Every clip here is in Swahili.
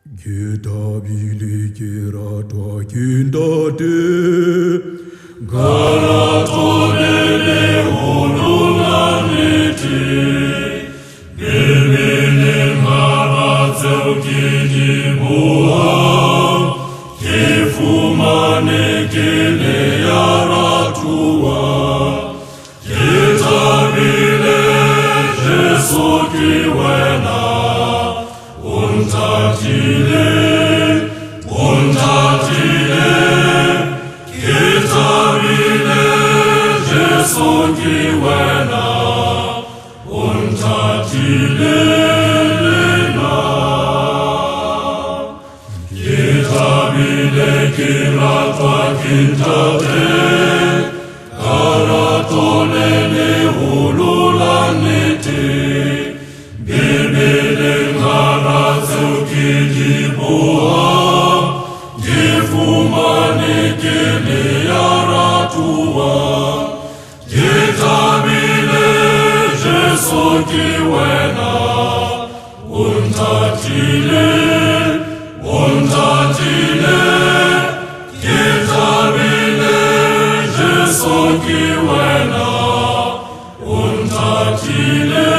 Getabili gerata kindade Galatonele hululaniti Bebele maratau kidibuha Kefumane kele yaratua Getabile Jesu kiwena Untatile, Kitabile, Jesu kiwena, untatile lena. Kitabile kiratwa kintate, karatonene hululanete, bebele kidibuha, Jefumane kele yaratua, Getabile Jesu kiwena, untatile, Getabile Jesu kiwena, untatile.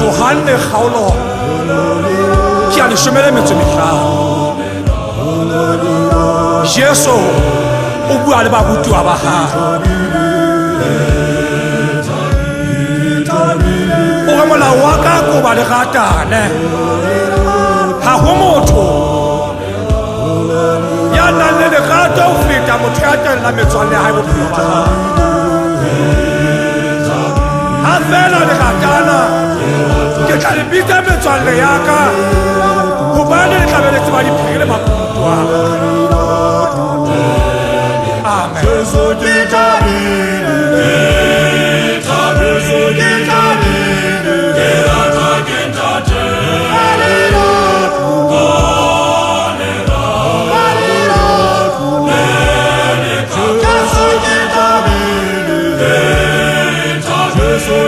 Johanne Khaulo ki a le shomele metso mehlano Jesu o bua le barutuwa ba hae o re molao wa ka ko ba le ratane ha ho motho ya nang le lerato ho feta motho ya tella metswalle ya hae bophelo ba hae ha fela le ratana ke tla le bitsa metswalle ya ka hobane le tlabe le tseba diphiri le maputo a amen. Jesu ke tabile Jesu